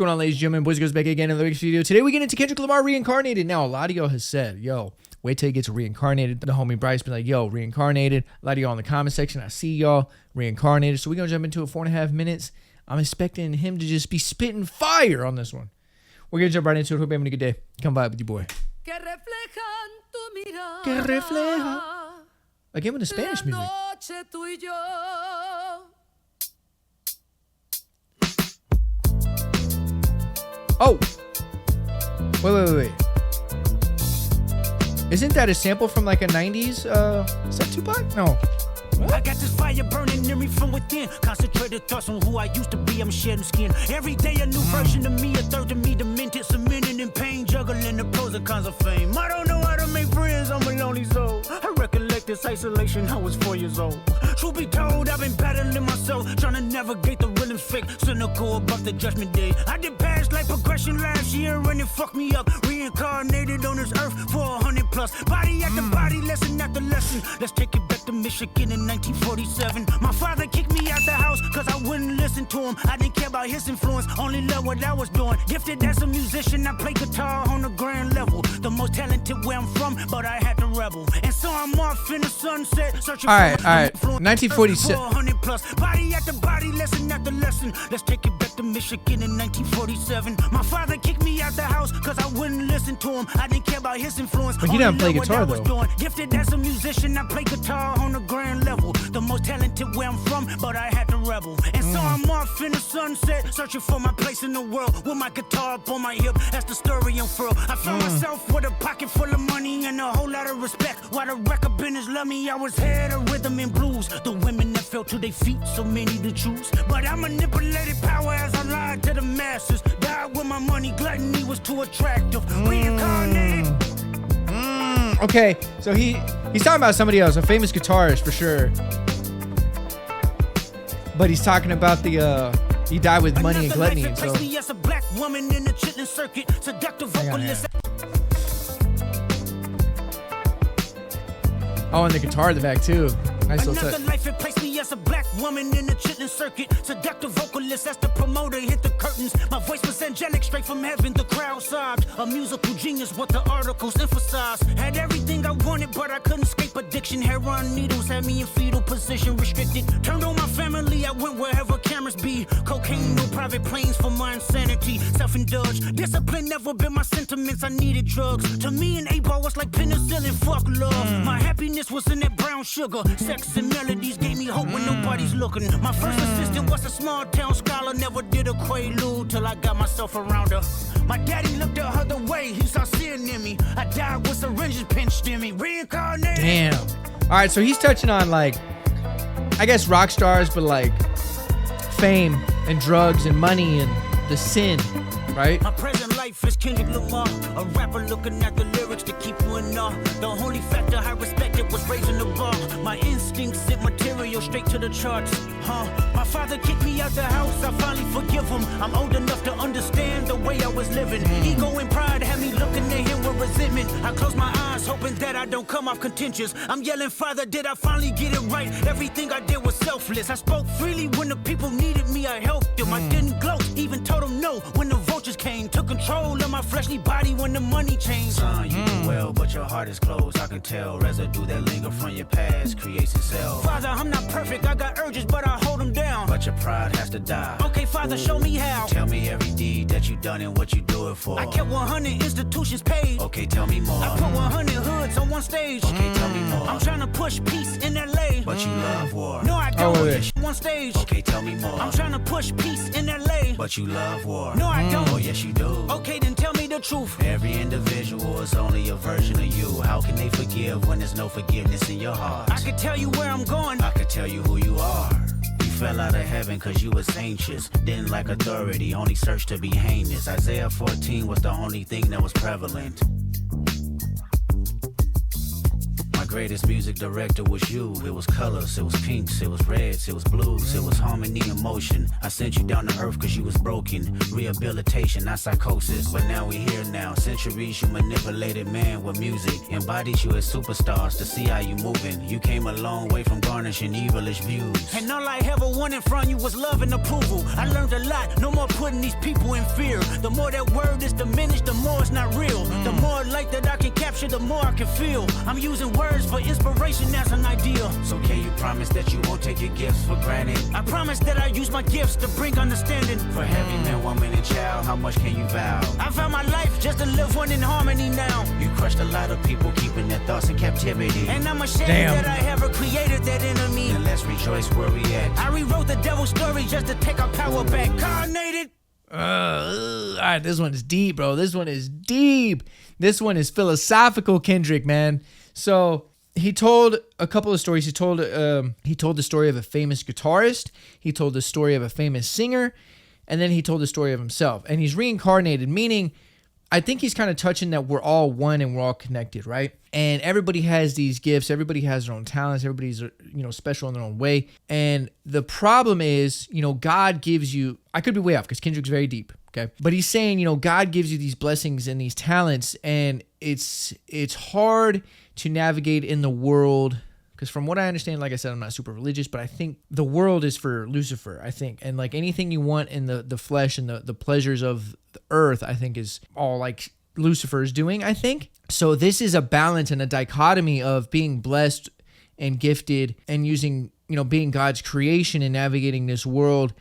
going on, ladies and gentlemen? Boys and girls, back again in the next video. Today we get into Kendrick Lamar Reincarnated. Now, a lot of y'all has said, yo, wait till he gets Reincarnated. The homie Bryce been like, yo, Reincarnated. A lot of y'all in the comment section, I see y'all, Reincarnated. So we're going to jump into it 4.5 minutes. I'm expecting him to just be spitting fire on this one. We're going to jump right into it. Hope you're having a good day. Come by with your boy. Que refleja. Again with the Spanish music. Oh! Wait. Isn't that a sample from like a 90s? Is that Tupac? No. What? I got this fire burning in me from within. Concentrated thoughts on who I used to be. I'm shedding skin. Every day a new version of me. A third of me demented. Cemented in pain. Juggling the pros and cons of fame. I don't know how to make friends. I'm a lonely soul. I recollect this isolation. I was 4 years old. Truth be told, I've been battling myself. Trying to navigate the rhythm's fake. Cynical about the judgment day. I did past life progression last year and it fucked me up. Reincarnated on this earth for 100 plus. Body after body, lesson after lesson. Let's take it back to Michigan in 1947. My father kicked me out the house cause I wouldn't listen to him. I didn't care about his influence, only loved what I was doing. Gifted as a musician, I play guitar on the grand level. The most talented where I'm from, but I had to rebel. And so I'm off in the sunset, searching all right. 1947. 400 plus. Body after body, lesson after lesson. Let's take it back to Michigan in 1947. My father kicked me out the house cause I wouldn't listen to him. I didn't care about his influence. But he doesn't play guitar though. Gifted as a musician, I play guitar on the grand level. The most talented where I'm from, but I had to rebel. And so I'm off in the sunset, searching for my place in the world. With my guitar up on my hip, that's the story unfurled. I found myself with a pocket full of money and a whole lot of respect. While the record business loved me, I was head of rhythm and blues. The women that fell to their feet, so many to choose. But I manipulated power as I lied to the masses. Died with my money, gluttony was too attractive. Reincarnated. Okay, so he's talking about somebody else, a famous guitarist for sure. But he's talking about the he died with money and gluttony, and so. As a black woman in the chitlin circuit, seductive vocalist. Oh, and the guitar in the back too. Nice little touch. Another life it placed me as a black woman in the chitlin circuit. Seductive vocalist as the promoter hit the curtains. My voice was angelic, straight from heaven. The crowd sobbed. A musical genius, what the articles emphasize. Had everything I wanted, but I couldn't escape addiction. Heroin needles had me in fetal position, restricted. Turned on my family, I went wherever cameras be. Cocaine, no private planes for my insanity. Self-indulged, discipline never been my sentiments. I needed drugs. To me, an 8-ball was like penicillin. Fuck love. My happiness was in that brown sugar. Sex and melodies gave me hope when nobody's looking. My first assistant was a small town scholar. Never did a quaalude till I got myself around her. My daddy looked the other way. He saw sin in me. I died with syringes pinched in me. Reincarnated. Damn. All right, so he's touching on like, I guess rock stars, but like fame and drugs and money and the sin, right? My present life is Kendrick Lamar, a rapper looking at the lyrics to keep you in awe. The only factor I respected was raising the bar. My instincts sent material straight to the charts. My father kicked me out the house, I finally forgive him. I'm old enough to understand the way I was living. Ego and pride had me looking at him with resentment. I close my eyes, hoping that I don't come off contentious. I'm yelling, Father, did I finally get it right? Everything I did was selfless. I spoke freely when the people needed me, I helped them. I didn't gloat, even told them no when the vultures came. Took control of my fleshly body when the money changed. Son, you do well, but your heart is closed. I can tell residue that linger from your past creates itself. Father, I'm not perfect, I got urges, but I hold them down. But your pride has to die. Okay, Father, show me how. Tell me every deed that you done and what you do it for. I kept 100 institutions paid. Okay, tell me more. I put 100 hoods on one stage. Okay, tell me more. I'm trying to push peace in LA. But you love war. No, I don't. Oh, wait. One stage. Okay, tell me more. I'm trying to push peace in LA. But you love war. No, I don't. Oh, yes, you do. Okay, then tell me the truth. Every individual is only a version of you. How can they forgive when there's no forgiveness in your heart? I can tell you where I'm going. I can tell you who you are. You fell out of heaven cause you was anxious. Didn't like authority, only searched to be heinous. Isaiah 14 was the only thing that was prevalent. My greatest music director was you. It was colors, it was pinks, it was reds, it was blues, it was harmony and emotion. I sent you down to earth cause you was broken. Rehabilitation, not psychosis. But now we here now. Centuries you manipulated man with music. Embodied you as superstars to see how you moving. You came a long way from garnishing evilish views. And all I ever wanted from you was love and approval. I learned a lot, no more putting these people in fear. The more that word is diminished, the more it's not real. The more light that I can capture, the more I can feel. I'm using words for inspiration as an ideal. So can you promise that you won't take your gifts for granted? I promise that I use my gifts to bring understanding. For every man, woman, and child, how much can you vow? I found my life just to live one in harmony now. You crushed a lot of people, keeping their thoughts in captivity. And I'm ashamed Damn. that I ever created that enemy. And let's rejoice where we at. I rewrote the devil's story just to take our power back. Incarnated. All right, this one is deep, bro. This one is deep. This one is philosophical, Kendrick, man. So he told a couple of stories. He told the story of a famous guitarist. He told the story of a famous singer, and then he told the story of himself. And he's reincarnated, meaning I think he's kind of touching that we're all one and we're all connected, right? And everybody has these gifts. Everybody has their own talents. Everybody's, special in their own way. And the problem is, God gives you, I could be way off because Kendrick's very deep, okay? But he's saying, God gives you these blessings and these talents, and it's hard to navigate in the world. Because from what I understand, like I said, I'm not super religious, but I think the world is for Lucifer, I think. And like anything you want in the flesh and the pleasures of the earth, I think is all like Lucifer's doing, I think. So this is a balance and a dichotomy of being blessed and gifted and using, being God's creation and navigating this world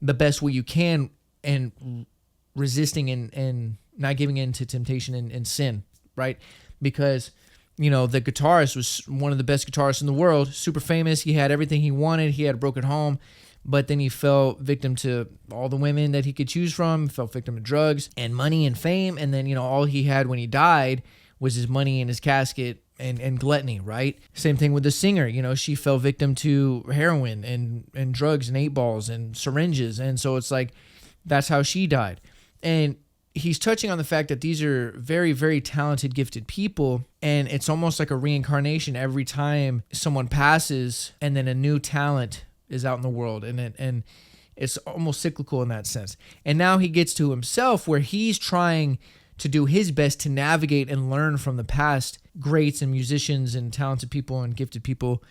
the best way you can and resisting and not giving in to temptation and sin, right? Because the guitarist was one of the best guitarists in the world, super famous. He had everything he wanted. He had a broken home, but then he fell victim to all the women that he could choose from, fell victim to drugs and money and fame. And then, all he had when he died was his money in his casket and gluttony, right? Same thing with the singer. She fell victim to heroin and drugs and 8-balls and syringes. And so it's like, that's how she died. And he's touching on the fact that these are very, very talented, gifted people, and it's almost like a reincarnation every time someone passes, and then a new talent is out in the world, and it's almost cyclical in that sense. And now he gets to himself, where he's trying to do his best to navigate and learn from the past greats and musicians and talented people and gifted people,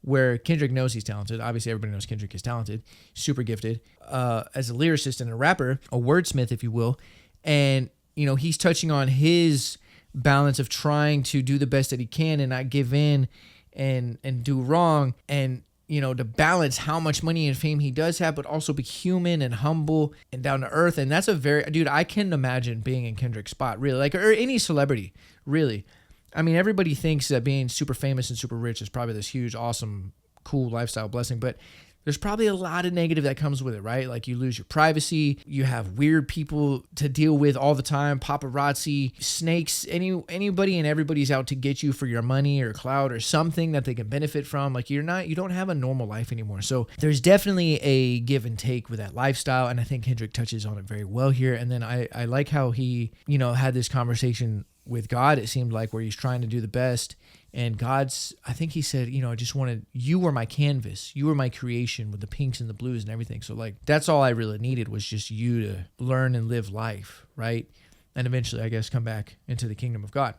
where Kendrick knows he's talented. Obviously, everybody knows Kendrick is talented, super gifted, as a lyricist and a rapper, a wordsmith, if you will. And, he's touching on his balance of trying to do the best that he can and not give in and do wrong. And, to balance how much money and fame he does have, but also be human and humble and down to earth. And that's dude, I can imagine being in Kendrick's spot, really, or any celebrity, really. I mean, everybody thinks that being super famous and super rich is probably this huge, awesome, cool lifestyle blessing, but there's probably a lot of negative that comes with it, right? Like you lose your privacy, you have weird people to deal with all the time, paparazzi, snakes, anybody and everybody's out to get you for your money or clout or something that they can benefit from. Like you don't have a normal life anymore. So there's definitely a give and take with that lifestyle, and I think Kendrick touches on it very well here. And then I like how he, had this conversation with God, it seemed like, where he's trying to do the best. And I think he said, I just wanted, you were my canvas. You were my creation with the pinks and the blues and everything. So like, that's all I really needed was just you to learn and live life, right? And eventually, I guess, come back into the kingdom of God.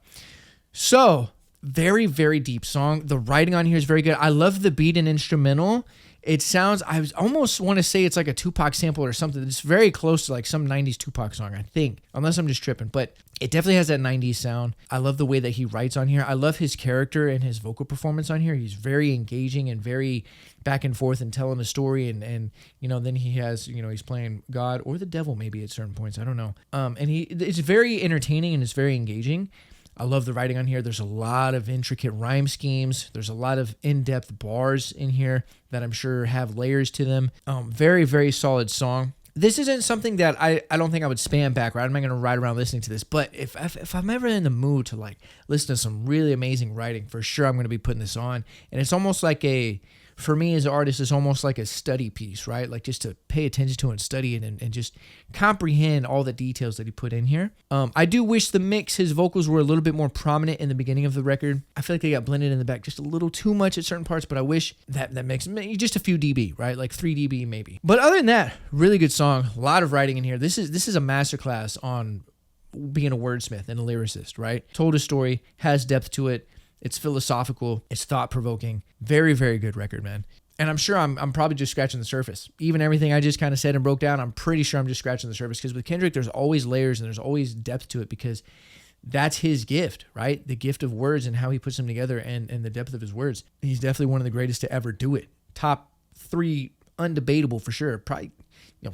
So very, very deep song. The writing on here is very good. I love the beat and instrumental. It sounds, I almost want to say it's like a Tupac sample or something. It's very close to like some 90s Tupac song, I think, unless I'm just tripping. But it definitely has that 90s sound. I love the way that he writes on here. I love his character and his vocal performance on here. He's very engaging and very back and forth and telling a story. And then he has, he's playing God or the devil maybe at certain points. I don't know. And it's very entertaining and it's very engaging. I love the writing on here. There's a lot of intricate rhyme schemes. There's a lot of in-depth bars in here that I'm sure have layers to them. Very, very solid song. This isn't something that I don't think I would spam backwards. I'm not going to ride around listening to this. But if I'm ever in the mood to listen to some really amazing writing, for sure I'm going to be putting this on. And it's almost like a for me as an artist, is almost like a study piece, right? Like just to pay attention to and study it and just comprehend all the details that he put in here. I do wish the mix, his vocals were a little bit more prominent in the beginning of the record. I feel like they got blended in the back just a little too much at certain parts, but I wish that mix, just a few dB, right? Like 3 dB maybe. But other than that, really good song. A lot of writing in here. This is a masterclass on being a wordsmith and a lyricist, right? Told a story, has depth to it. It's philosophical. It's thought-provoking. Very, very good record, man. And I'm sure I'm probably just scratching the surface. Even everything I just kind of said and broke down, I'm pretty sure I'm just scratching the surface, because with Kendrick, there's always layers and there's always depth to it, because that's his gift, right? The gift of words and how he puts them together and the depth of his words. He's definitely one of the greatest to ever do it. Top 3, undebatable for sure. Probably,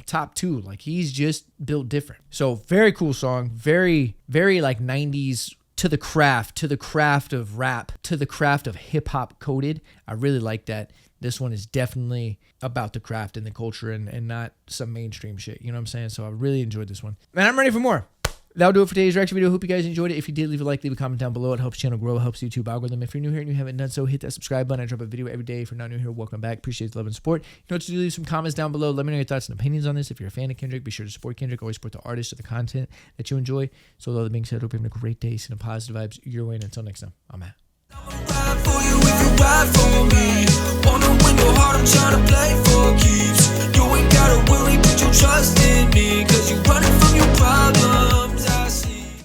top 2. Like, he's just built different. So very cool song. Very, very like 90s to the craft of rap, to the craft of hip hop coded. I really like that. This one is definitely about the craft and the culture and not some mainstream shit. You know what I'm saying? So I really enjoyed this one. And I'm ready for more. That'll do it for today's reaction video. Hope you guys enjoyed it. If you did, leave a like, leave a comment down below. It helps the channel grow. It helps the YouTube algorithm. If you're new here and you haven't done so, hit that subscribe button. I drop a video every day. If you're not new here, welcome back. Appreciate the love and support. You know what to do? Leave some comments down below. Let me know your thoughts and opinions on this. If you're a fan of Kendrick, be sure to support Kendrick. Always support the artist or the content that you enjoy. So with all that being said, hope you're having a great day. Sending positive vibes your way. And until next time, I'm out.